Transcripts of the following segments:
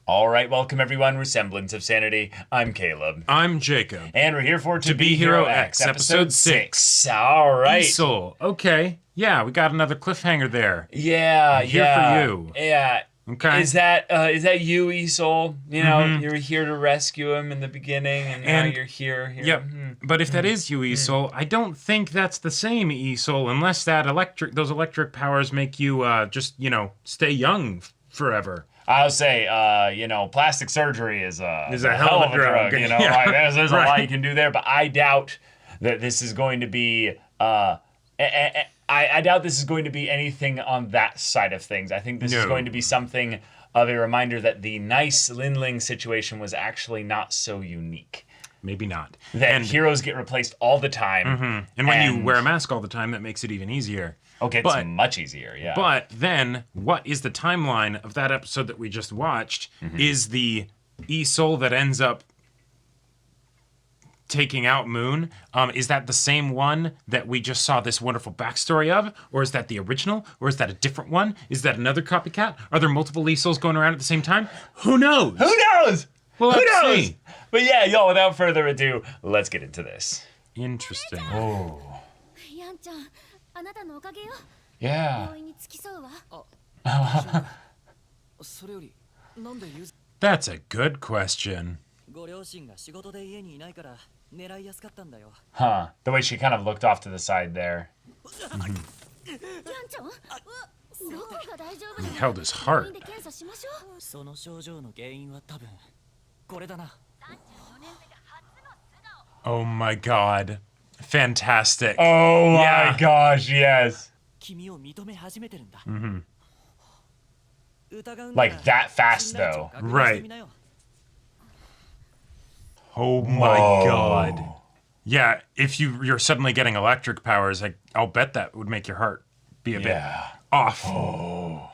All right, welcome everyone. We're Semblance of Sanity. I'm Caleb. I'm Jacob. And we're here for To Be Hero X, episode 6. All right. Isol. Okay. Yeah, we got another cliffhanger there. Yeah, I'm here for you. Yeah. Okay. Is that you, Isol? You know, you were here to rescue him in the beginning, and now you're here. Yep. But if that is you, Isol, I don't think that's the same Isol, unless those electric powers make you just stay young forever. I'll say, plastic surgery is a hell of a drug. You know, like, there's a lot you can do there, but I doubt that this is going to be. I doubt this is going to be anything on that side of things. I think this is going to be something of a reminder that the nice Linling situation was actually not so unique. Maybe not. That heroes get replaced all the time. And when you wear a mask all the time, that makes it even easier. Okay, it's much easier, yeah. But then, what is the timeline of that episode that we just watched? Is the Isol that ends up taking out Moon, is that the same one that we just saw this wonderful backstory of? Or is that the original? Or is that a different one? Is that another copycat? Are there multiple Isols going around at the same time? Who knows? Who knows? Well, Who let's knows? see. But yeah, y'all, without further ado, let's get into this. Interesting. Oh. Yeah. That's a good question. Huh. The way she kind of looked off to the side there. He held his heart. Oh my god. Fantastic. Oh my gosh, yes. Like that fast though. Right. Oh my god. Yeah, if you're suddenly getting electric powers, I'll bet that would make your heart be a bit off. Oh.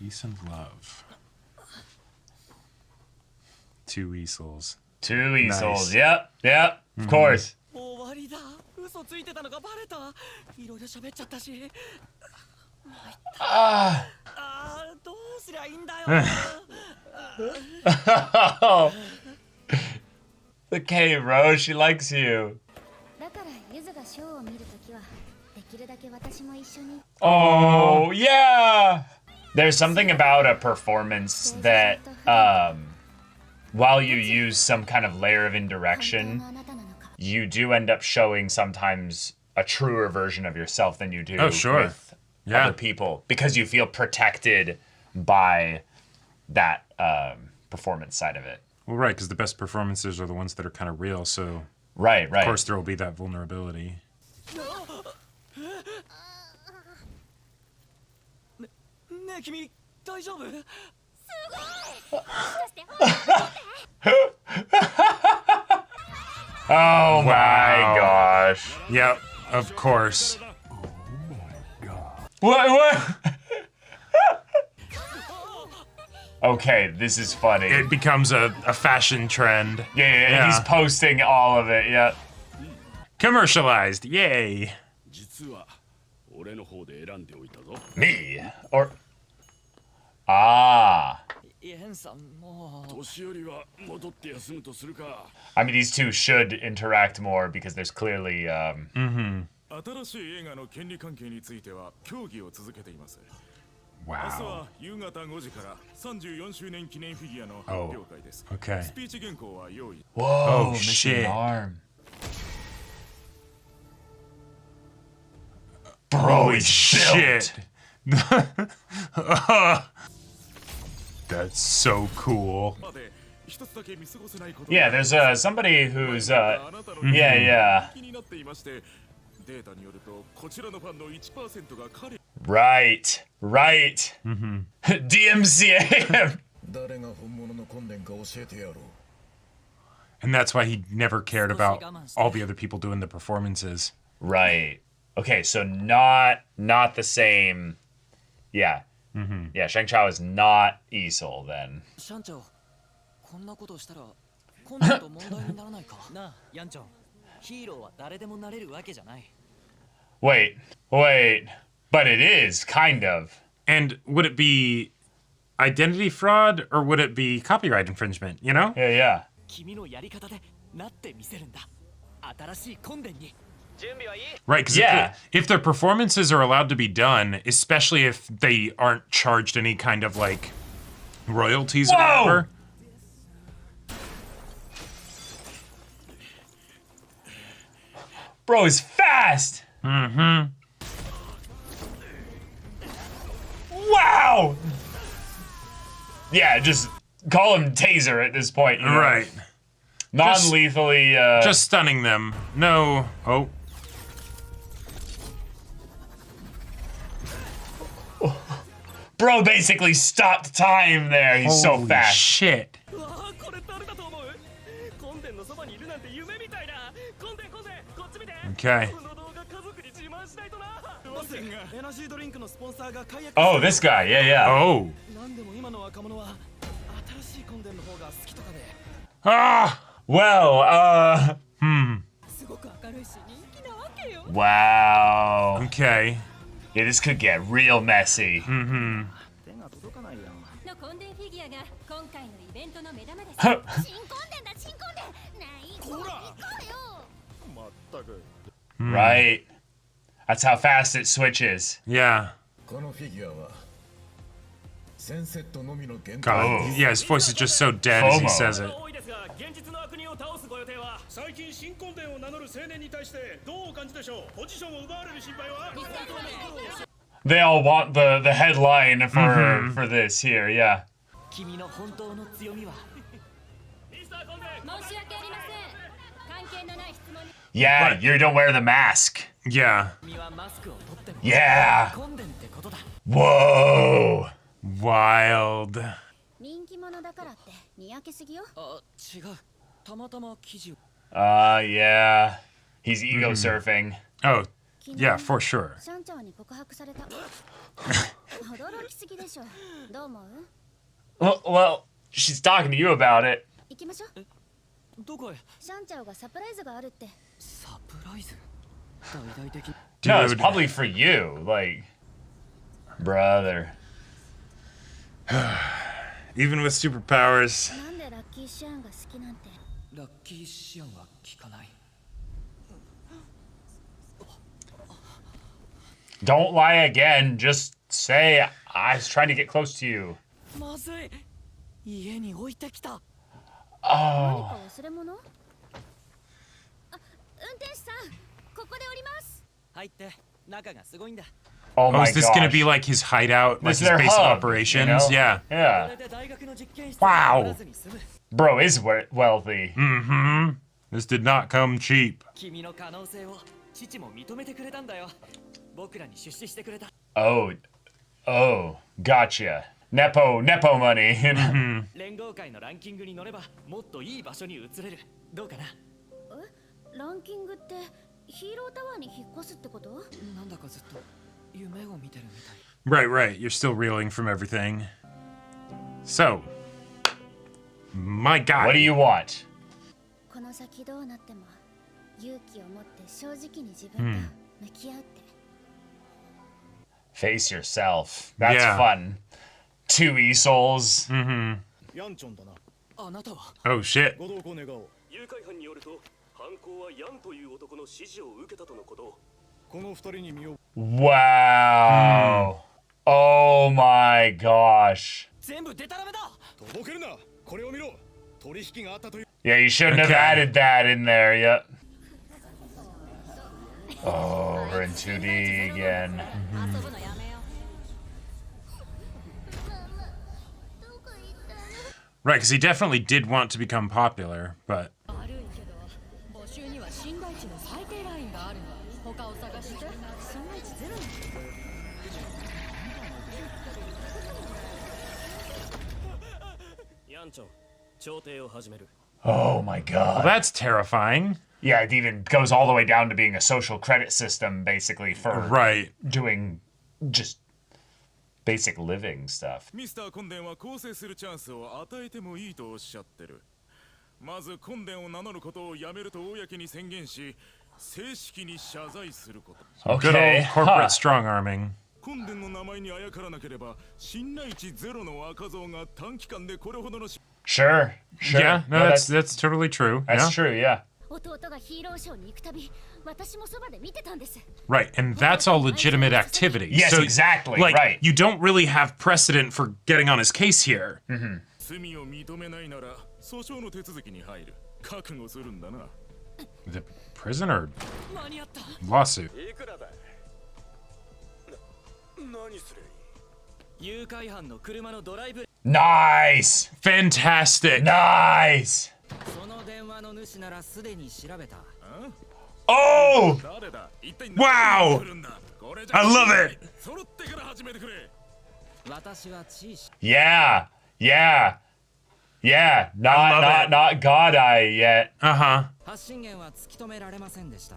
Peace and love. Two Isols. Two Isols. Nice. Yep, of course. Okay, Rose, she likes you. Oh, yeah! There's something about a performance that, while you use some kind of layer of indirection, you do end up showing sometimes a truer version of yourself than you do with other people, because you feel protected by that performance side of it. Well, right, because the best performances are the ones that are kind of real, so... Right. Of course there will be that vulnerability. Oh my gosh. Yep, of course. Oh my god. What? Okay, this is funny. It becomes a fashion trend. Yeah, he's posting all of it, yeah. Commercialized, yay. Me? Or... Ah. I mean, these two should interact more because there's clearly, Wow. Oh, okay. Whoa, shit. Arm. Bro, he's shit. That's so cool. Yeah, there's somebody who's yeah. Right. DMCA. And that's why he never cared about all the other people doing the performances. Right. Okay, so not the same. Yeah. Yeah, Shang Chao is not Isol then. Wait. But it is, kind of. And would it be identity fraud or would it be copyright infringement, you know? Yeah, yeah. 君のやり方でなってみせるんだ。新しい根殿に。準備はいい？ Right, because Yeah. if their performances are allowed to be done, especially if they aren't charged any kind of like royalties or Whoa! whatever. Bro is fast. Mm-hmm. Wow. Yeah, just call him Taser at this point. You know? Right. Non-lethally. Just stunning them. No. Oh. Bro basically stopped time there. He's so Holy fast. shit. うわーこれ誰だと思う？根殿のそばにいるなんて夢みたいだ。根殿こっち見て。 Okay. この動画家族に自慢しないとな。エナジードリンクのスポンサーが解約。 Oh, this guy. Yeah, yeah. Oh. なんでも今の若者は新しい根殿の方が好きとかで。 Ah. Well, Hmm. すごく明るいし人気なわけよ。 wow. Okay. Yeah, this could get real messy. Mm-hmm. 手が届かないやん。の根殿フィギュアが今回のイベントの目玉です。 Huh. 新根殿だ新根殿。ないこら。行こうよ。まったく。 Right. That's how fast it switches. Yeah. このフィギュアは1000セットのみの限定 God. Oh. Yeah, his voice is just so dead as he FOMO. says it. 多いですが現実の悪人を倒すご予定は。最近新根殿を名乗る青年に対してどうお感じでしょう。ポジションを奪われる心配は。 They all want the headline for this here. Yeah. 君の本当の強みは。ミスター根殿。申し訳ありません。関係のない質問に。 Yeah, you don't wear the mask. Yeah. 君はマスクを取っても。 Yeah. 根殿ってことだ。 Whoa. Wild. 人気者だからってにやけすぎよ。あ、違う。たまたま記事を。 Yeah. He's ego surfing. Oh, yeah, for sure. シャンチャオに告白された。驚きすぎでしょ。どう思う？ Well, she's talking to you about it. 行きましょう。どこへ？シャンチャオがサプライズがあるって。サプライズ。大々的。 No, it's Dude. probably for you. Like, brother. Even with superpowers. なんでラッキーシアンが好きなんて。ラッキーシアンは聞かない。 Don't lie again. Just say, I was trying to get close to you. まずい。家に置いてきた。 Oh. 何か忘れ物？あ、運転手さん、ここで降ります。入って。中がすごいんだ。 Oh Oh, my is this gonna gosh. be like his hideout, like This his is their base of hub, operations? you know? Yeah. こ Yeah. れで大学の実験室 Wow. に入らずに済む。 Bro is wealthy. Mm-hmm. This did not come cheap. 君の可能性を父も認めてくれたんだよ。僕らに出資してくれた。 Oh. Oh. Gotcha. Nepo money. 連合会のランキングに乗ればもっといい場所に移れる。どうかな。ランキングってヒーロータワーに引っ越すってこと？なんだかずっと夢を見てるみたい。 Right, right. You're still reeling from everything. So, my God. What do you want? この先どうなっても勇気を持って正直に自分と向き合うって。 Face yourself. That's Yeah. fun. 2 e-souls. ヤンチョンだな。あなたは Oh, shit. ご同行願おう。誘拐犯によると犯行はヤンという男の指示を受けたとのこと。この二人に身を。 Wow. Oh my gosh. 全部デタラメだ。とぼけるな。これを見ろ。取引があったという。 Yeah, you shouldn't have Okay. added that in there. Yep. Oh, we're in 2D again. 遊ぶのやめよう。どこ行ったの？ Right, because he definitely did want to become popular, but 悪いけど募集には信頼値の最低ラインがあるの。他を探して。そんな位置ゼロなの？ヤンチョン、調停を始める。 Oh my well, god. that's terrifying. Yeah, it even goes all the way down to being a social credit system, basically, for Right. doing just basic living stuff. ミスターコンデンは更生するチャンスを与えてもいいとおっしゃってる。まずコンデンを名乗ることをやめると公に宣言し、正式に謝罪すること。 Good Okay. old corporate Huh. strong arming. 根伝の名前にあやからなければ信頼値ゼロの赤像が短期間でこれほどの Sure. Yeah, no, that's totally true. That's Yeah. true, yeah. 弟がヒーローショーに行くたび私もそばで見てたんです。 Right, and that's all legitimate activity. Yes, so, exactly, like, right. You don't really have precedent for getting on his case here. 罪を認めないなら訴訟の手続きに入る。覚悟するんだな。 The prison or 間に合った。 lawsuit? いくらだ何すれ誘拐犯の車のドライブ Nice. Fantastic. Nice. その電話の主ならすでに調べた。 Oh! 誰だ一体 Wow! 何をするんだこれじゃ I love it. 揃ってから始めてくれ。私はチーシ Yeah. Yeah. Yeah. I love it. Not God Eye yet. Uh-huh. 発信源は突き止められませんでした。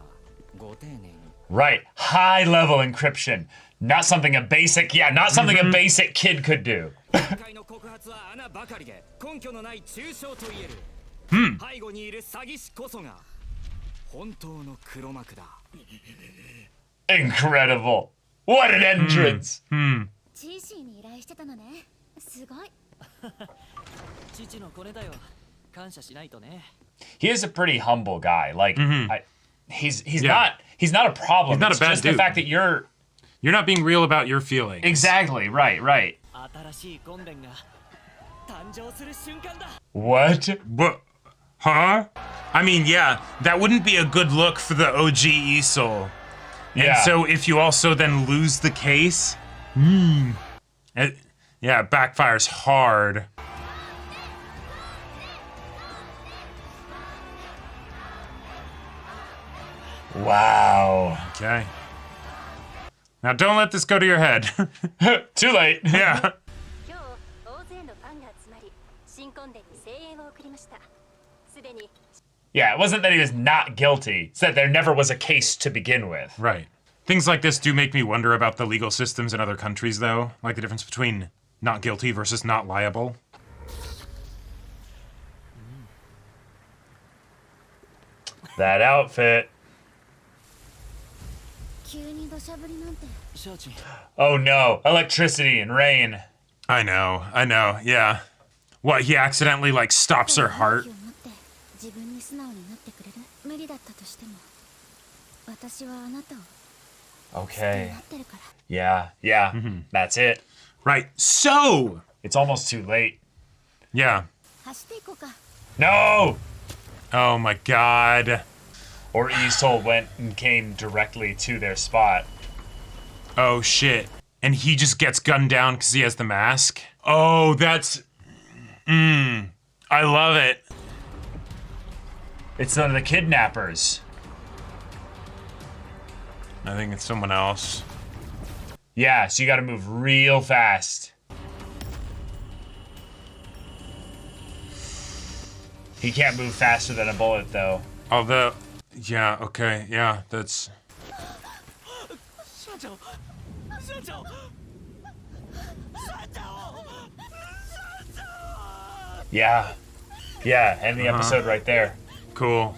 ご丁寧に。 Right. High level encryption. Not something a basic, not something a basic kid could do. 今回の告発は穴ばかりで根拠のない中傷と言える。背後にいる詐欺師こそが本当の黒幕だ。 Incredible. What an entrance. チーシーに依頼してたのね。すごい。父のコネだよ。感謝しないとね。 He is a pretty humble guy. Like he's not a problem. He's not a It's bad just the dude. fact that you're not being real about your feelings. exactly right. 新しい根伝が誕生する瞬間だ。 What? What? Huh? I mean, yeah, that wouldn't be a good look for the OG Easel. And Yeah. so if you also then lose the case, it backfires hard. Wow. Okay. Now don't let this go to your head. Too late. Yeah. 今日大勢のファンが集まり新婚伝に声援を送りました。すでに Yeah, it wasn't that he was not guilty. It's that there never was a case to begin with. Right. Things like this do make me wonder about the legal systems in other countries, though. Like the difference between not guilty versus not liable. That outfit. 急に土砂降りなんて。承知。 Oh no, electricity and rain. I know, yeah. What, he accidentally, like, stops her heart? 勇気を持って自分に素直になってくれる。無理だったとしても私はあなたを Okay. 待ってるから。 Yeah. That's it. Right, so! It's almost too late. Yeah. 走っていこうか。 No! Oh my god. Or Isol went and came directly to their spot. Oh shit. And he just gets gunned down because he has the mask? Oh, that's... I love it. It's one of the kidnappers. I think it's someone else. Yeah, so you gotta move real fast. He can't move faster than a bullet, though. Although... Yeah, okay, yeah, that's... 社長社長社長 Yeah. Yeah, end the episode right there. Cool.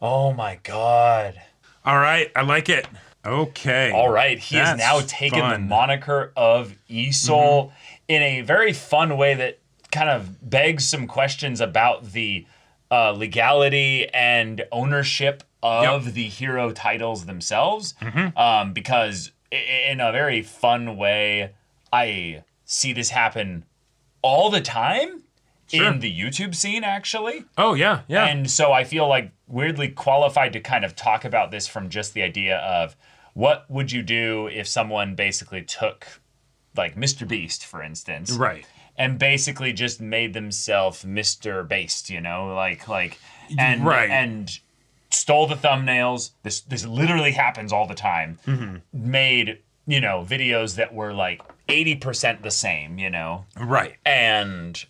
Oh my god. All right, I like it. Okay. All right, he has That's now taken the fun. moniker of Isol in a very fun way that kind of begs some questions about the legality and ownership of the hero titles themselves. Because in a very fun way, I see this happen all the time in the YouTube scene, actually. Oh, yeah. And so I feel like weirdly qualified to kind of talk about this from just the idea of what would you do if someone basically took, like, Mr. Beast, for instance. Right. And basically just made themselves Mr. Based, you know? And stole the thumbnails. This literally happens all the time. Made, videos that were like 80% the same, Right. And,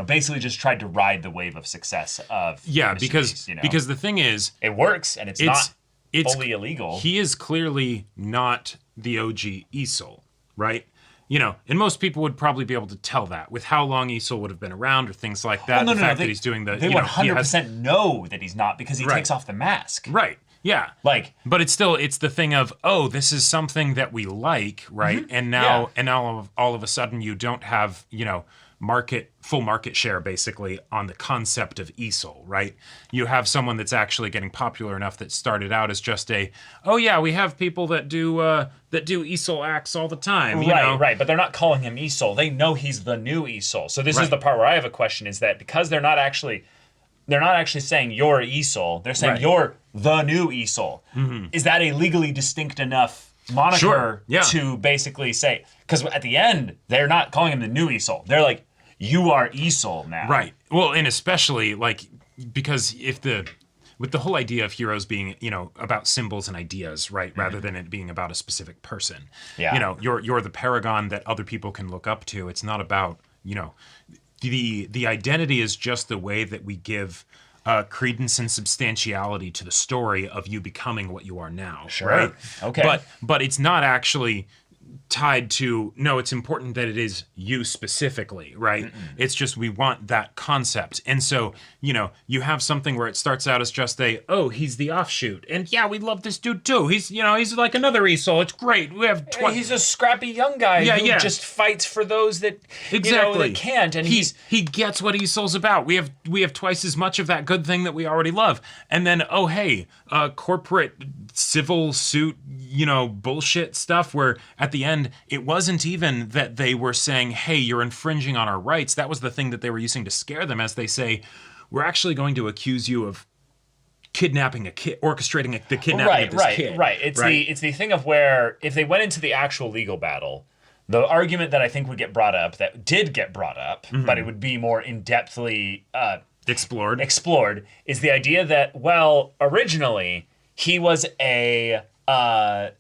basically just tried to ride the wave of success of Yeah, Mr. because Beast, because the thing is, it works and it's not fully illegal. He is clearly not the OG Isol, right? And most people would probably be able to tell that with how long Isol would have been around or things like that. Well, The fact that he's doing the... They 100% know that he's not because he takes off the mask. Right. Yeah. Like, but it's the thing of, oh, this is something that we like, right? And now all of a sudden you don't have, full market share basically on the concept of ESOL, right? You have someone that's actually getting popular enough that started out as just we have people that do ESOL acts all the time, you know? Right, but they're not calling him ESOL. They know he's the new ESOL. So this is the part where I have a question, is that because they're not actually saying you're ESOL, they're saying you're the new ESOL. Is that a legally distinct enough moniker to basically say, because at the end, they're not calling him the new ESOL. They're like, you are ESOL now. Right. Well, and especially because with the whole idea of heroes being, about symbols and ideas, right, rather than it being about a specific person. Yeah. You're the paragon that other people can look up to. It's not about, the identity is just the way that we give credence and substantiality to the story of you becoming what you are now. Sure. Right? Okay. But it's not actually tied to, no, it's important that it is you specifically, right? It's just we want that concept. And so, you have something where it starts out as just he's the offshoot. And yeah, we love this dude too. He's like another ESOL. It's great. We have he's a scrappy young guy who just fights for those that that can't. And he gets what ESOL's about. We have twice as much of that good thing that we already love. And then corporate civil suit, bullshit stuff where at the end it wasn't even that they were saying, hey, you're infringing on our rights. That was the thing that they were using to scare them, as they say, we're actually going to accuse you of kidnapping a kid, orchestrating the kidnapping of this kid. Right. It's the thing of where if they went into the actual legal battle, the argument that I think would get brought up, that did get brought up, but it would be more in-depthly explored, is the idea that, well, originally he was a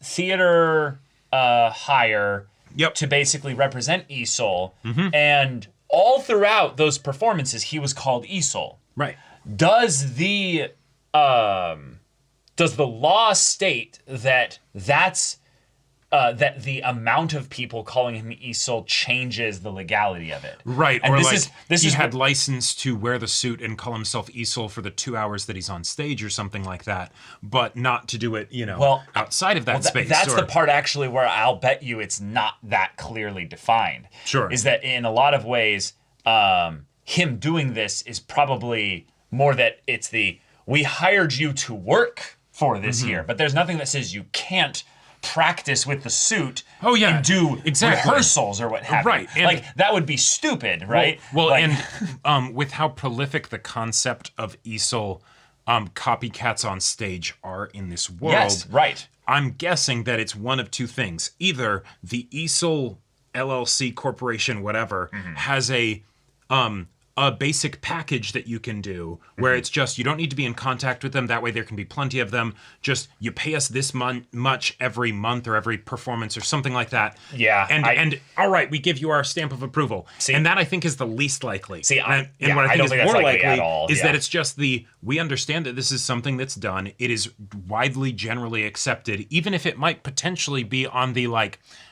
theater hire to basically represent ESOL, and all throughout those performances he was called ESOL. Right. Does the law state that that the amount of people calling him ESOL changes the legality of it? Right, and or this he is had license to wear the suit and call himself ESOL for the 2 hours that he's on stage or something like that, but not to do it, outside of that space. That's the part actually where I'll bet you it's not that clearly defined. Sure. Is that in a lot of ways, him doing this is probably more that it's we hired you to work for this here, but there's nothing that says you can't practice with the suit and do rehearsals or what have you. And that would be stupid, right? And with how prolific the concept of ESOL copycats on stage are in this world, I'm guessing that it's one of two things. Either the ESOL LLC corporation, whatever, has a basic package that you can do where it's just, you don't need to be in contact with them. That way there can be plenty of them. Just, you pay us this much every month or every performance or something like that. Yeah. And all right, we give you our stamp of approval. And that I think is the least likely. What I think don't is think more that's likely at likely all. is that it's just we understand that this is something that's done. It is widely generally accepted, even if it might potentially be on the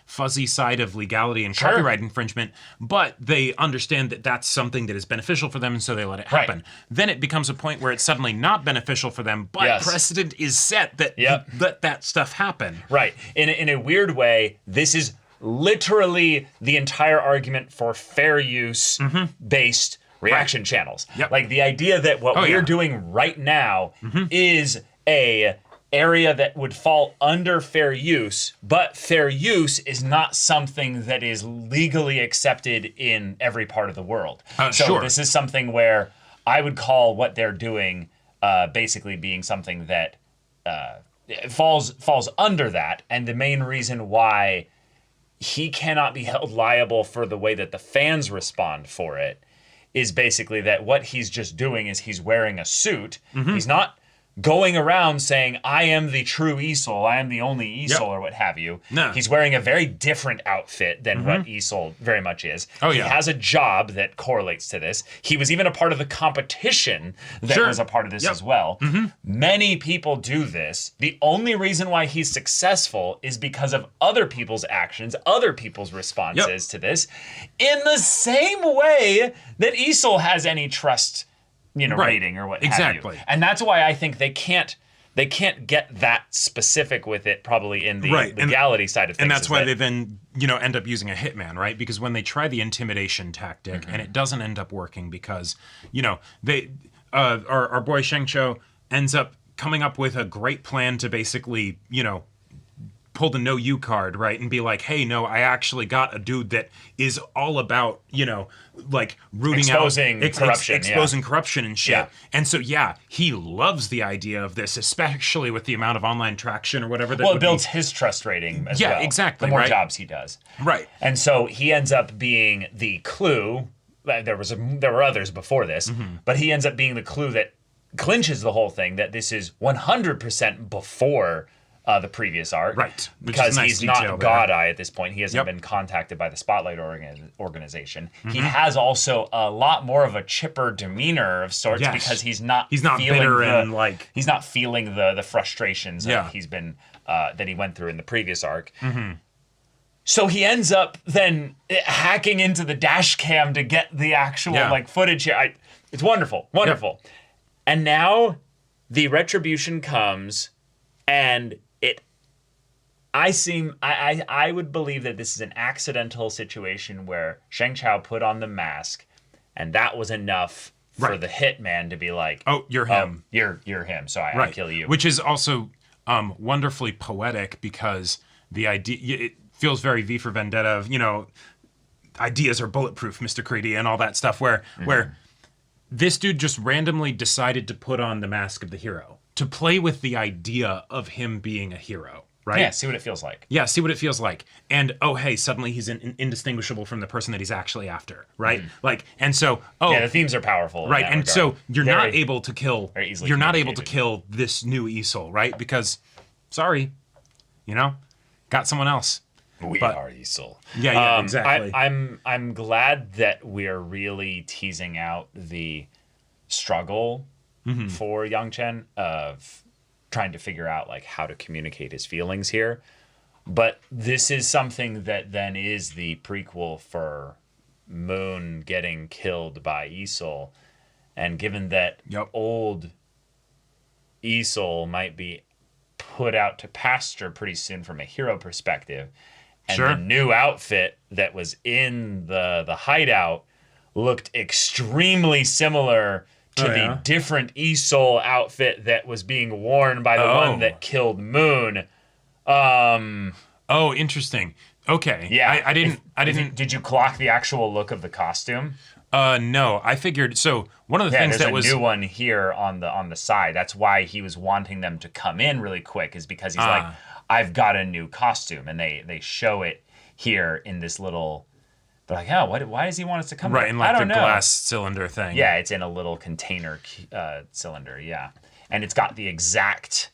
fuzzy side of legality and copyright infringement, but they understand that that's something that is beneficial for them, and so they let it happen. Then it becomes a point where it's suddenly not beneficial for them, but precedent is set that let that stuff happen. Right. In a weird way, this is literally the entire argument for fair use based reaction channels. Like the idea that what we're doing right now is a area that would fall under fair use, but fair use is not something that is legally accepted in every part of the world. This is something where I would call what they're doing basically being something that falls under that, and the main reason why he cannot be held liable for the way that the fans respond for it is basically that what he's just doing is he's wearing a suit. He's not going around saying, I am the true ESOL, I am the only ESOL, or what have you. No. He's wearing a very different outfit than what ESOL very much is. He has a job that correlates to this. He was even a part of the competition that was a part of this as well. Many people do this. The only reason why he's successful is because of other people's actions, other people's responses to this, in the same way that ESOL has any trust rating or what have you. And that's why I think they can't they can't get that specific with it probably in the Right. legality side of things. And that's is why that- they then, end up using a hitman, right? Because when they try the intimidation tactic and it doesn't end up working because, they our boy Sheng Cho ends up coming up with a great plan to basically, pull the no you card, right? And be like, hey, no, I actually got a dude that is all about, like rooting Exposing out corruption, exposing corruption and shit. Yeah. And so he loves the idea of this, especially with the amount of online traction or whatever that Well, it would builds be. his trust rating as Yeah, well. exactly, The more right? jobs he does. Right. And so he ends up being the clue. There were others before this, but he ends up being the clue that clinches the whole thing, that this is 100% before the previous arc. Right. Which Because is a nice he's detail not there. God Eye at this point. He hasn't Yep. been contacted by the Spotlight organization. He has also a lot more of a chipper demeanor of sorts Yes. because he's not feeling bitter and like he's not feeling the frustrations Yeah. that he's been that he went through in the previous arc. So he ends up then hacking into the dash cam to get the actual footage here. It's wonderful, wonderful. And now the retribution comes, and I would believe that this is an accidental situation where Sheng Chao put on the mask, and that was enough for the hitman to be like, oh, you're him. You're him, so I kill you. Which is also wonderfully poetic because the idea, it feels very V for Vendetta of, ideas are bulletproof, Mr. Creedy, and all that stuff where this dude just randomly decided to put on the mask of the hero to play with the idea of him being a hero, right? Yeah, see what it feels like. Yeah, see what it feels like. And, oh, hey, suddenly he's indistinguishable from the person that he's actually after, right? Like, and so, Yeah, the themes are powerful. in right, that and regard. so you're Very- not able to kill. very easily You're not able to communicated. kill this new Isol, right? Because, sorry, got someone else. We but- are Isol. Yeah, exactly. I'm glad that we're really teasing out the struggle for Yang Chen of trying to figure out like how to communicate his feelings here. But this is something that then is the prequel for Moon getting killed by Isol. And given that old Isol might be put out to pasture pretty soon from a hero perspective, and Sure. the new outfit that was in the hideout looked extremely similar to the different Isol outfit that was being worn by the one that killed Moon. Oh, interesting. Okay. Yeah, I didn't. Did you clock the actual look of the costume? No, I figured. So one of the things there's that a was new one here on the side. That's why he was wanting them to come in really quick, is because he's like, I've got a new costume, and they show it here in this little. They're like, oh, why does he want us to come? right in I like the don't know. glass cylinder thing. Yeah, it's in a little container cylinder. Yeah, and it's got the exact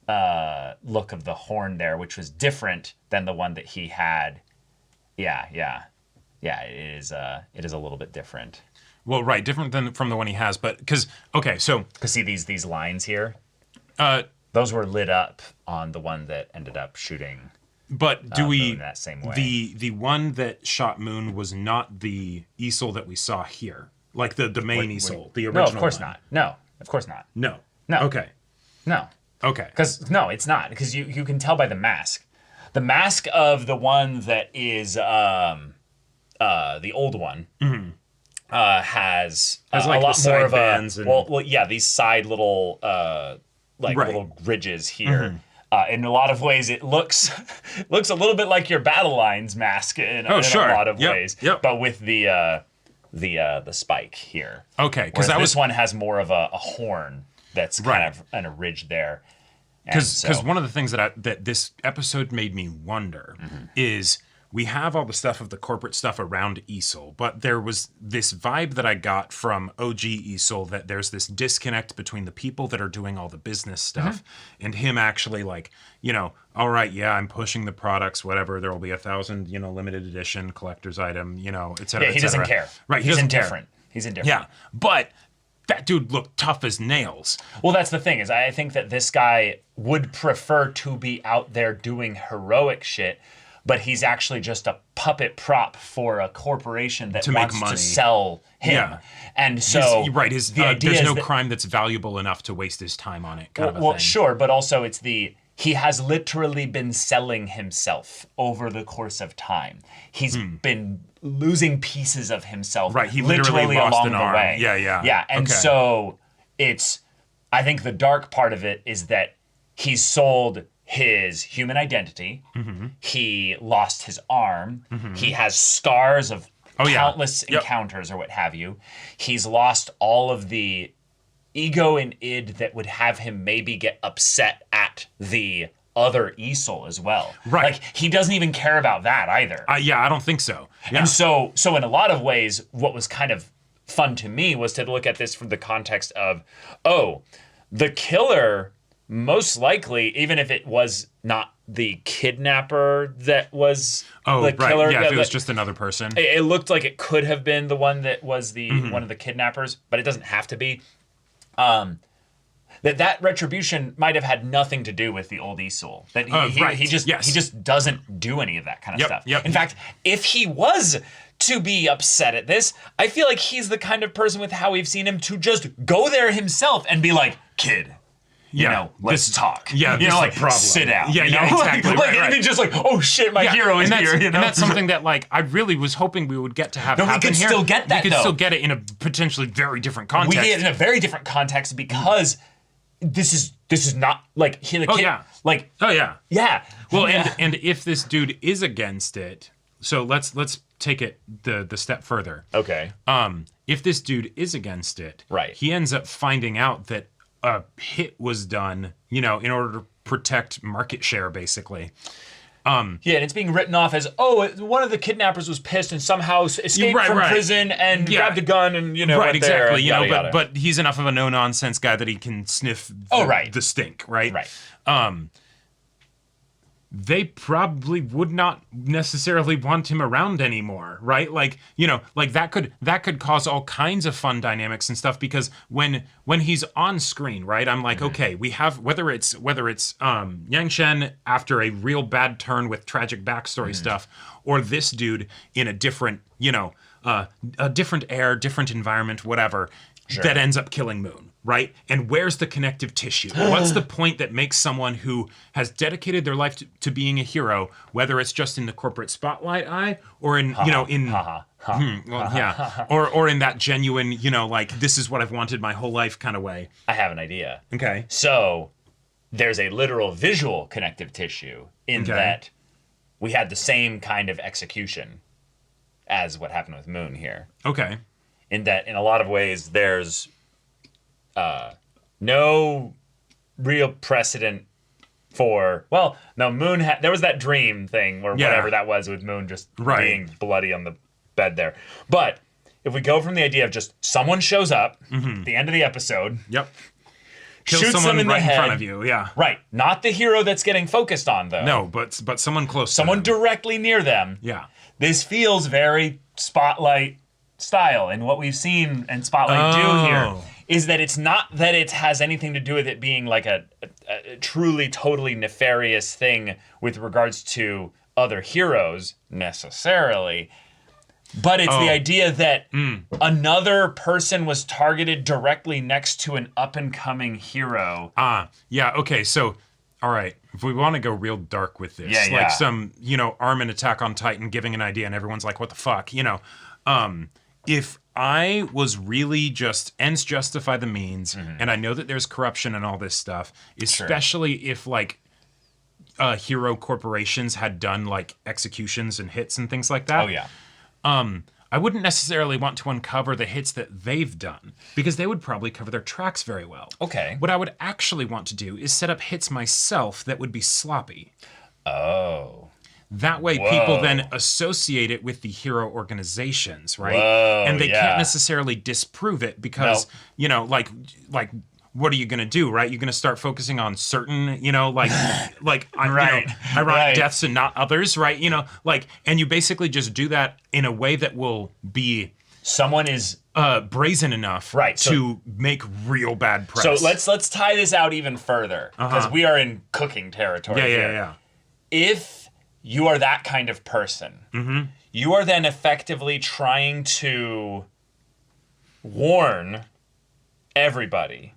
look of the horn there, which was different than the one that he had. Yeah. It is a little bit different. Well, right, different than from the one he has, but because see these lines here. Uh, those were lit up on the one that ended up shooting. But do we Moon that same way. the one that shot Moon was not the Isol that we saw here, like the main Isol, the original. No, of course one. not. No, of course not. No. No. Okay. No. Okay. Because no, it's not. Because you can tell by the mask. The mask of the one that is the old one has like a the lot side more of a bands and- well yeah, these side little Right. little ridges here. In a lot of ways, it looks a little bit like your Battle Lines mask in a lot of ways, but with the spike here. Okay, Because because this one has more of a horn that's kind of in a ridge there. Because one of the things that this episode made me wonder is we have all the stuff of the corporate stuff around Isol, but there was this vibe that I got from OG Isol that there's this disconnect between the people that are doing all the business stuff and him actually like, all right, yeah, I'm pushing the products, whatever. There will be 1,000, limited edition collector's item, et cetera. Yeah, he doesn't care. Right, he's indifferent. He's indifferent. Yeah, but that dude looked tough as nails. Well, that's the thing is I think that this guy would prefer to be out there doing heroic shit, but he's actually just a puppet prop for a corporation that To make wants money. to sell him. Yeah. And so the idea there's is no that- crime that's valuable enough to waste his time on it, kind of a well, thing. sure, but also it's he has literally been selling himself over the course of time. He's been losing pieces of himself, Right, he literally lost along an the arm. way. Yeah. Yeah, and Okay. so I think the dark part of it is that he's sold his human identity. Mm-hmm. He lost his arm. He has scars of countless Yep. encounters or what have you. He's lost all of the ego and id that would have him maybe get upset at the other Esol as well. Right. Like, he doesn't even care about that either. I don't think so. Yeah. And so in a lot of ways, what was kind of fun to me was to look at this from the context of, the killer, most likely, even if it was not the kidnapper that was the killer. Yeah, if it was just another person. It looked like it could have been the one that was one of the kidnappers, but it doesn't have to be. That retribution might have had nothing to do with the old Esol. That he just doesn't do any of that kind of stuff. Yep. In fact, if he was to be upset at this, I feel like he's the kind of person with how we've seen him to just go there himself and be like, kid, let's talk. Yeah, this is like a problem. sit down. Yeah, you know? yeah, exactly. Like, Right. and then just like, oh shit, my hero is here. And that's something that, like, I really was hoping we would get to have happen we could here. still get that, We could though. still get it in a potentially very different context. We get it in a very different context because this is not like the kid. Yeah. Like, oh yeah. Yeah. Well, Yeah. and if this dude is against it, so let's take it the step further. Okay. If this dude is against it, right, he ends up finding out that a hit was done, in order to protect market share, basically. And it's being written off as, one of the kidnappers was pissed and somehow escaped from prison and grabbed a gun and, Right, exactly. There, yada. But he's enough of a no-nonsense guy that he can sniff the stink, right? Right. They probably would not necessarily want him around anymore, right? Like, that could cause all kinds of fun dynamics and stuff, because when he's on screen, right? I'm like, okay, we have whether it's Yang Shen after a real bad turn with tragic backstory stuff, or this dude in a different, a different air, different environment, whatever, that ends up killing Moon. Right? And where's the connective tissue? What's the point that makes someone who has dedicated their life to being a hero, whether it's just in the corporate spotlight eye or in, or in that genuine, like, this is what I've wanted my whole life kind of way? I have an idea. Okay. So there's a literal visual connective tissue in that we had the same kind of execution as what happened with Moon here. Okay. In that, in a lot of ways, there's no real precedent for, Moon there was that dream thing or whatever that was with Moon just being bloody on the bed there. But if we go from the idea of just someone shows up at the end of the episode, Kills shoots someone them in the right head, in front of you, right, not the hero that's getting focused on though. No, but someone close, someone to them. directly near them. Yeah, this feels very Spotlight style, and what we've seen and Spotlight do here is that it's not that it has anything to do with it being like a truly, totally nefarious thing with regards to other heroes necessarily, but it's the idea that another person was targeted directly next to an up-and-coming hero. Yeah, okay, so, all right, if we want to go real dark with this, Yeah. like some, Armin Attack on Titan giving an idea and everyone's like, what the fuck, if I was really just ends justify the means, and I know that there's corruption and all this stuff, especially if like hero corporations had done like executions and hits and things like that. Oh yeah. I wouldn't necessarily want to uncover the hits that they've done, because they would probably cover their tracks very well. Okay. What I would actually want to do is set up hits myself that would be sloppy. Oh. That way people then associate it with the hero organizations, right? Whoa, and they can't necessarily disprove it because, like what are you going to do, right? You're going to start focusing on certain, ironic deaths and not others, right? And you basically just do that in a way that will be someone is brazen enough to make real bad press. So let's tie this out even further, because we are in cooking territory here. Yeah. If you are that kind of person. You are then effectively trying to warn everybody,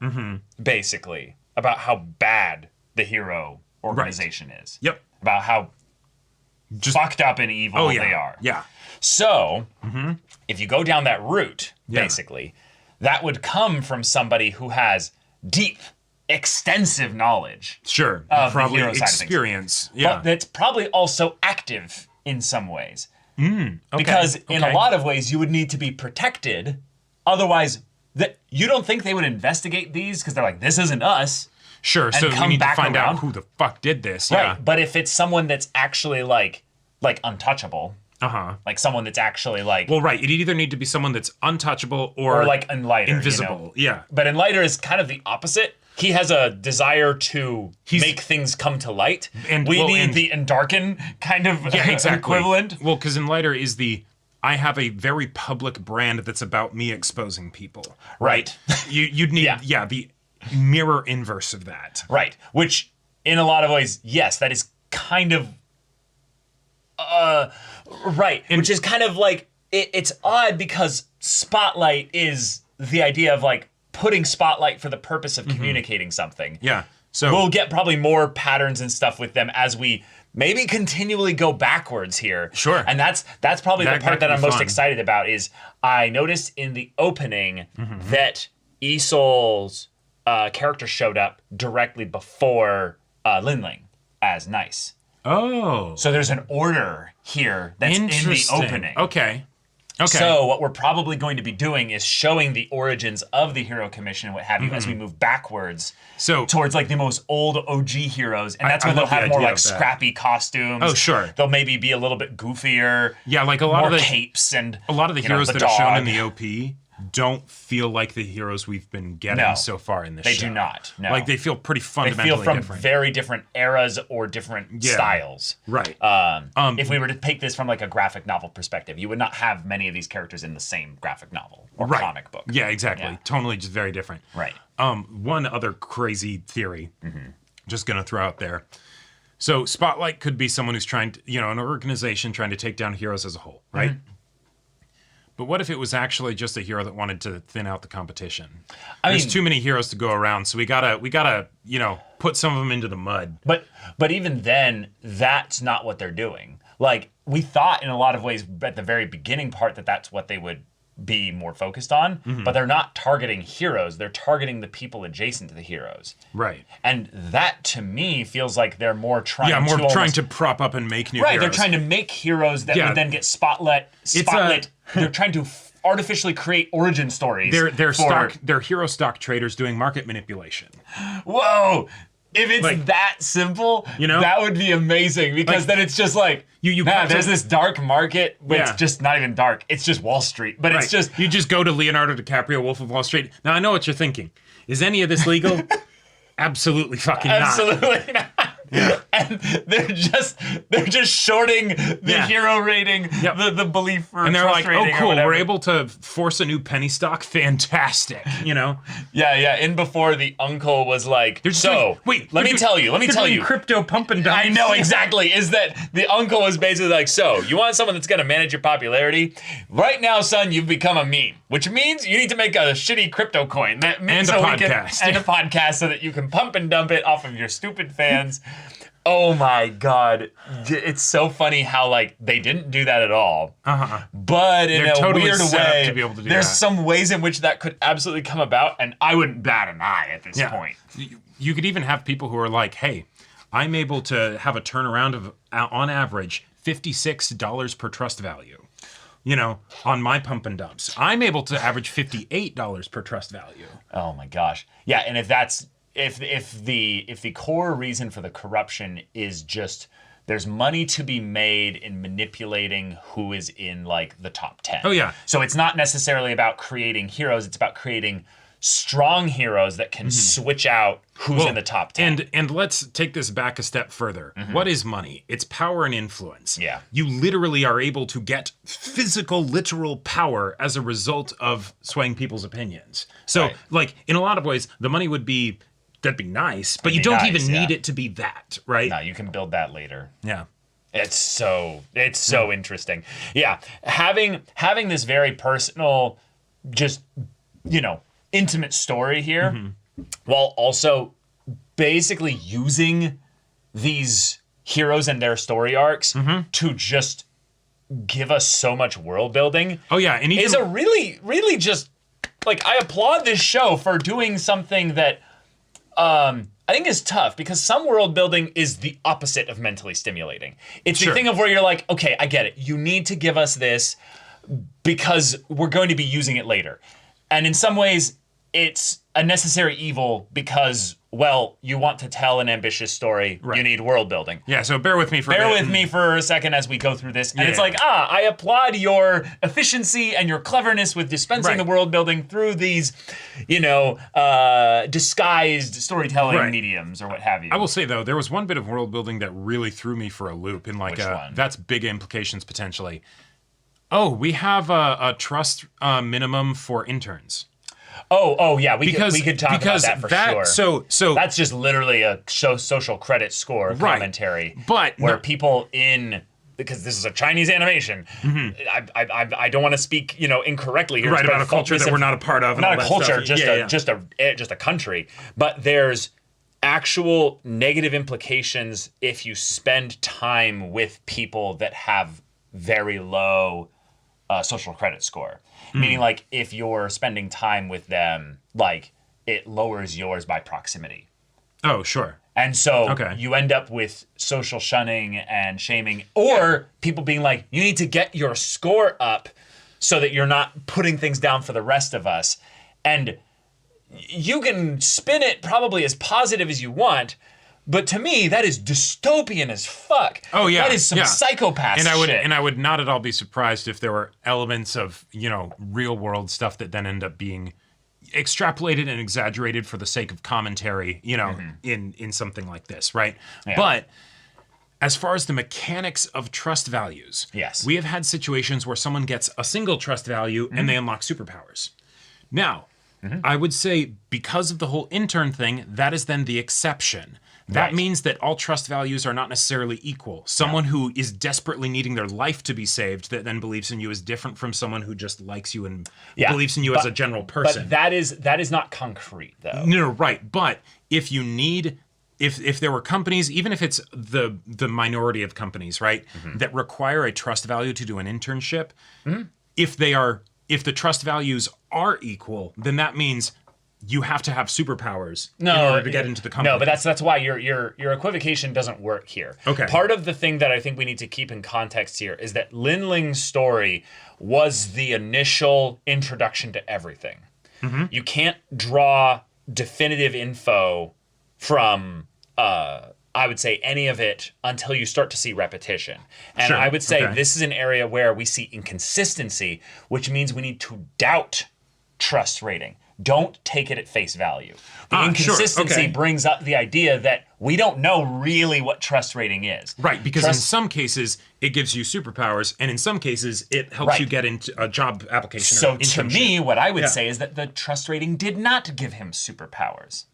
basically, about how bad the hero organization is. Yep. About how just fucked up and evil they are. Yeah. So, if you go down that route, basically, that would come from somebody who has deep, extensive knowledge. Sure. Of Probably the hero side of things. experience. Yeah. But that's probably also active in some ways. Okay. Because in a Okay. lot of ways, you would need to be protected. Otherwise, you don't think they would investigate these because they're like, this isn't us. Sure. So come we need to back find around. out who the fuck did this. Right. Yeah. But if it's someone that's actually like untouchable, like someone that's actually like, Well, right. It'd either need to be someone that's untouchable or like Enlighter, invisible. Yeah. But Enlighter is kind of the opposite. He has a desire to make things come to light. And we well, need and- the Endarken kind of equivalent. Well, because Enlighter is I have a very public brand that's about me exposing people. Right. You'd need the mirror inverse of that. Right. Which in a lot of ways, yes, that is kind of right. Which is kind of like it's odd because Spotlight is the idea of like putting spotlight for the purpose of communicating something. Yeah. So we'll get probably more patterns and stuff with them as we maybe continually go backwards here. Sure. And that's probably the part that I'm most fun. excited about is I noticed in the opening that Isol's character showed up directly before Linling as Nice. Oh. So there's an order here that's in the Interesting. opening. Okay. Okay. So what we're probably going to be doing is showing the origins of the Hero Commission and what have you as we move backwards towards like the most old OG heroes. And that's I when they'll love the have more idea like of that. scrappy costumes. Oh, sure. They'll maybe be a little bit goofier. Yeah, like a lot more of the capes and a lot of the you know, heroes the that are shown in dog. the OP don't feel like the heroes we've been getting No, so far in this they show. do not, no. Like they feel pretty They fundamentally feel from different. very different eras or different styles. Right. If we were to take this from like a graphic novel perspective, you would not have many of these characters in the same graphic novel or comic book. Yeah, exactly. Yeah. Totally just very different. Right. One other crazy theory, just gonna throw out there. So Spotlight could be someone who's trying to, an organization trying to take down heroes as a whole, right? But what if it was actually just a hero that wanted to thin out the competition? There's too many heroes to go around, so we gotta, put some of them into the mud. But even then, that's not what they're doing. Like we thought in a lot of ways at the very beginning part that that's what they would be more focused on, but they're not targeting heroes. They're targeting the people adjacent to the heroes. Right. And that to me feels like they're more trying to trying almost, to prop up and make new right, heroes. they're trying to make heroes that would then get spotlit. They're trying to artificially create origin stories. They're hero stock traders doing market manipulation. Whoa! If it's that simple, that would be amazing because then it's just like there's this dark market, but it's just not even dark. It's just Wall Street, but it's just you just go to Leonardo DiCaprio, Wolf of Wall Street. Now I know what you're thinking. Is any of this legal? Absolutely fucking not. Absolutely not. And they're just shorting the hero rating, the belief for and they're like, trust oh rating or cool, whatever. we're able to force a new penny stock. Fantastic, Yeah. And before the uncle was like, let me tell you, crypto pump and dump. I know exactly. Is that the uncle was basically like, so you want someone that's gonna manage your popularity? Right now, son, you've become a meme, which means you need to make a shitty crypto coin and a podcast so that you can pump and dump it off of your stupid fans. Oh my god, it's so funny how like they didn't do that at all. But in They're a totally weird set up way, to be able to do there's that. some ways in which that could absolutely come about, and I wouldn't bat an eye at this point. You could even have people who are like, hey, I'm able to have a turnaround of, on average, $56 per trust value. On my pump and dumps. I'm able to average $58 per trust value. Oh my gosh. Yeah, and if that's if the core reason for the corruption is just there's money to be made in manipulating who is in like the top 10. Oh yeah. So it's not necessarily about creating heroes, it's about creating strong heroes that can switch out who's in the top 10. And let's take this back a step further. What is money? It's power and influence. Yeah. You literally are able to get physical, literal power as a result of swaying people's opinions. So, like, in a lot of ways, the money that'd be nice, but you don't even need it to be that, right? No, you can build that later. Yeah. It's so interesting. Yeah, having this very personal, just, you know, intimate story here, while also basically using these heroes and their story arcs to just give us so much world building. Oh yeah, and even is a really, really just, like, I applaud this show for doing something that I think is tough, because some world building is the opposite of mentally stimulating. It's the thing of where you're like, okay, I get it. You need to give us this because we're going to be using it later. And in some ways, it's a necessary evil because, well, you want to tell an ambitious story. Right. You need world building. Yeah, so bear with me for a second as we go through this. And it's like, I applaud your efficiency and your cleverness with dispensing the world building through these, you know, disguised storytelling mediums or what have you. I will say, though, there was one bit of world building that really threw me for a loop. And like, that's big implications potentially. Oh, we have a trust minimum for interns. Oh yeah, we could talk about that for sure. So that's just literally a social credit score commentary. But where people because this is a Chinese animation, I don't want to speak, you know, incorrectly here. Right, about a culture that we're not a part of. Not a culture, just a country. But there's actual negative implications if you spend time with people that have very low social credit score. Meaning, like, if you're spending time with them, like, it lowers yours by proximity. Oh, sure. And so you end up with social shunning and shaming, or people being like, you need to get your score up so that you're not putting things down for the rest of us. And you can spin it probably as positive as you want, but to me, that is dystopian as fuck. Oh yeah, that is some psychopath shit. And I would not at all be surprised if there were elements of, you know, real world stuff that then end up being extrapolated and exaggerated for the sake of commentary, you know, in something like this, right? Yeah. But as far as the mechanics of trust values, we have had situations where someone gets a single trust value and they unlock superpowers. Now, I would say because of the whole intern thing, that is then the exception. That means that all trust values are not necessarily equal. Someone who is desperately needing their life to be saved that then believes in you is different from someone who just likes you and believes in you as a general person. But that is not concrete, though. No, right. But if you need, if there were companies, even if it's the minority of companies, right, that require a trust value to do an internship, if the trust values are equal, then that means you have to have superpowers in order to get into the company. No, but that's why your equivocation doesn't work here. Okay. Part of the thing that I think we need to keep in context here is that Lin Ling's story was the initial introduction to everything. You can't draw definitive info from I would say any of it until you start to see repetition. And I would say this is an area where we see inconsistency, which means we need to doubt trust rating. Don't take it at face value. The inconsistency brings up the idea that we don't know really what trust rating is. Right, because in some cases, it gives you superpowers, and in some cases, it helps you get into a job application or internship. So to me, what I would say is that the trust rating did not give him superpowers.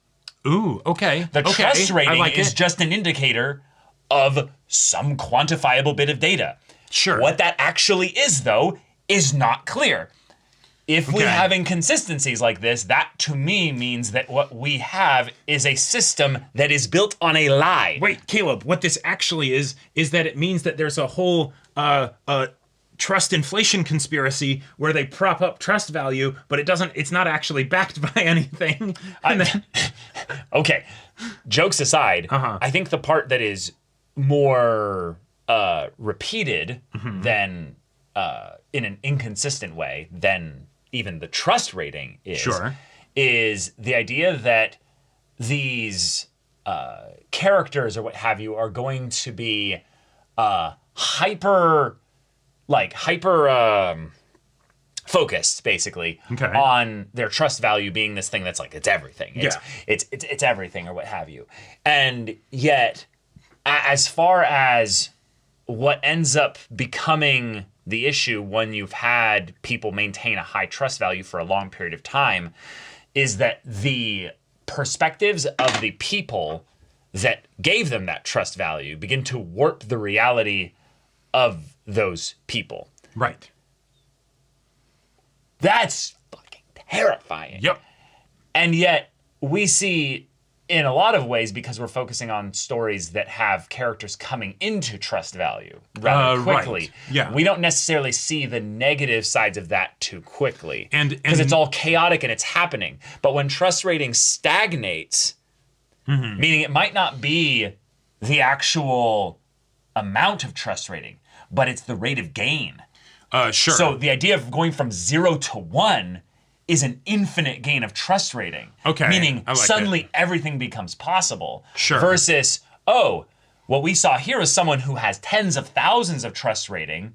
Ooh, okay. The trust rating is just an indicator of some quantifiable bit of data. Sure. What that actually is, though, is not clear. If we have inconsistencies like this, that to me means that what we have is a system that is built on a lie. Wait, Caleb, what this actually is that it means that there's a whole trust inflation conspiracy where they prop up trust value, but it's not actually backed by anything. Okay, jokes aside, I think the part that is more repeated than in an inconsistent way than even the trust rating is the idea that these characters or what have you are going to be hyper focused basically on their trust value being this thing that's like it's everything. It's everything or what have you. And yet as far as what ends up becoming the issue when you've had people maintain a high trust value for a long period of time is that the perspectives of the people that gave them that trust value begin to warp the reality of those people. Right. That's fucking terrifying. Yep. And yet we see in a lot of ways, because we're focusing on stories that have characters coming into trust value rather quickly, right. Yeah. we don't necessarily see the negative sides of that too quickly. And because it's all chaotic and it's happening. But when trust rating stagnates, meaning it might not be the actual amount of trust rating, but it's the rate of gain. Sure. So the idea of going from 0 to 1 is an infinite gain of trust rating. Okay, Meaning I like suddenly it. everything becomes possible. Sure. Versus, oh, what we saw here is someone who has tens of thousands of trust rating.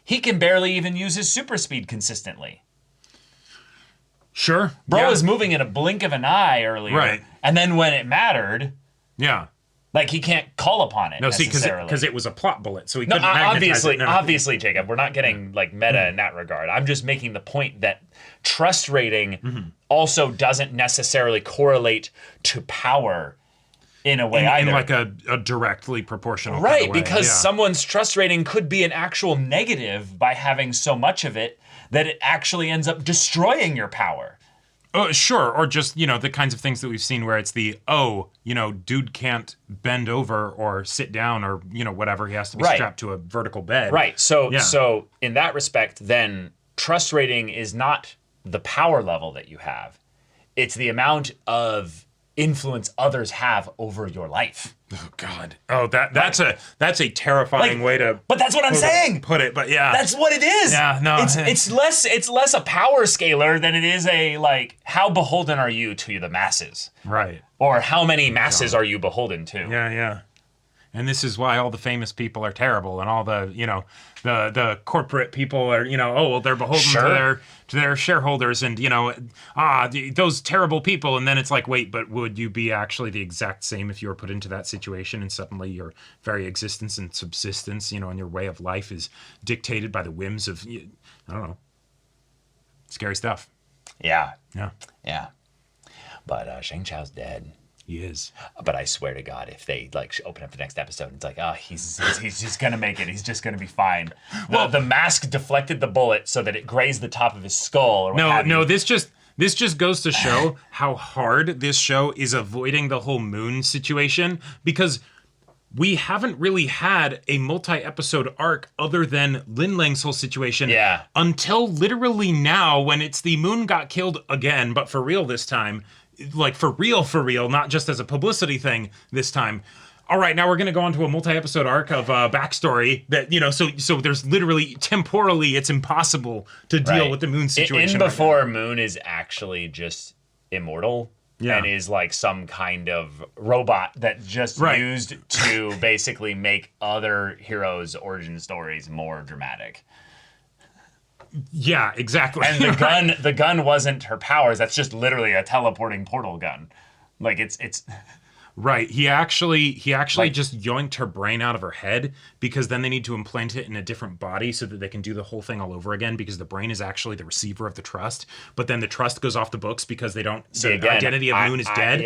He can barely even use his super speed consistently. Sure. Bro yeah. was moving in a blink of an eye earlier. Right. And then when it mattered, Yeah. like he can't call upon it No, see, necessarily. because it was a plot bullet, so he No, couldn't magnetize it. No. obviously, Jacob, we're not getting like meta in that regard. I'm just making the point that trust rating also doesn't necessarily correlate to power in a way either. in like a directly proportional right, kind of way. because yeah. someone's trust rating could be an actual negative by having so much of it that it actually ends up destroying your power. Oh, sure, or just, the kinds of things that we've seen where it's dude can't bend over or sit down or, whatever. He has to be Right. strapped to a vertical bed. Right. So Yeah. so in that respect, then trust rating is not the power level that you have. It's the amount of influence others have over your life. Oh God. Oh, that's a terrifying way to. But that's what I'm saying. Put it, but yeah. That's what it is. Yeah, no. It's less a power scaler than it is a like how beholden are you to the masses, right. or how many masses are you beholden to? Yeah, yeah. And this is why all the famous people are terrible, and all the the corporate people are they're beholden Sure. to their shareholders, and those terrible people. And then it's like, wait, but would you be actually the exact same if you were put into that situation, and suddenly your very existence and subsistence, and your way of life is dictated by the whims of I don't know, scary stuff. Yeah. Yeah, Yeah. But Shang Chao's dead. he is. But I swear to God, if they like open up the next episode, it's like, he's just gonna make it. He's just gonna be fine. The mask deflected the bullet so that it grazed the top of his skull. Or what have you. This just goes to show how hard this show is avoiding the whole moon situation, because we haven't really had a multi-episode arc other than Lin Lang's whole situation until literally now, when it's the moon got killed again, but for real this time. Like for real, not just as a publicity thing this time. All right, now we're gonna go on to a multi-episode arc of backstory that so there's literally temporally it's impossible to deal with the moon situation. Before Moon is actually just immortal Yeah. and is like some kind of robot that just used to basically make other heroes' origin stories more dramatic. Yeah, exactly. And the gun wasn't her powers. That's just literally a teleporting portal gun. Like it's Right. He actually Like- just yoinked her brain out of her head, because then they need to implant it in a different body so that they can do the whole thing all over again, because the brain is actually the receiver of the trust. But then the trust goes off the books because they don't. See, the again, identity of Moon is dead.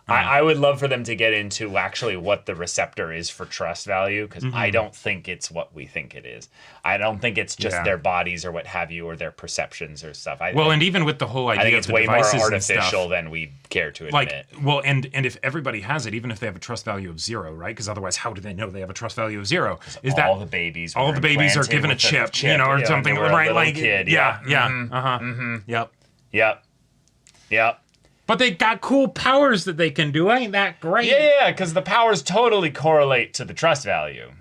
I would love for them to get into actually what the receptor is for trust value, because I don't think it's what we think it is. I don't think it's just their bodies or what have you, or their perceptions or stuff. And even with the whole idea I think of it's the way more devices and artificial stuff, than we care to admit. and if everybody has it, even if they have a trust value of 0, right? Because otherwise, how do they know they have a trust value of 0? Is all that the babies all were the babies are implanted given a with the chip, chip, or when something, they were a right? little Like, kid, Yep. But they got cool powers that they can do. Ain't that great? Yeah, because the powers totally correlate to the trust value.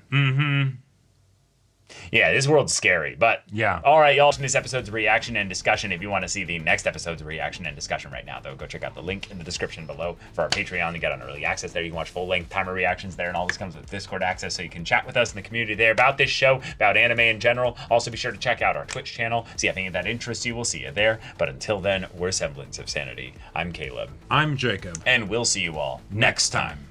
Yeah, this world's scary, but Yeah. All right, y'all. This episode's reaction and discussion. If you want to see the next episode's reaction and discussion right now, though, go check out the link in the description below for our Patreon. You get on early access there. You can watch full-length timer reactions there, and all this comes with Discord access, so you can chat with us in the community there about this show, about anime in general. Also, be sure to check out our Twitch channel. See if any of that interests you. We'll see you there. But until then, we're Semblance of Sanity. I'm Caleb, I'm Jacob. and we'll see you all next time.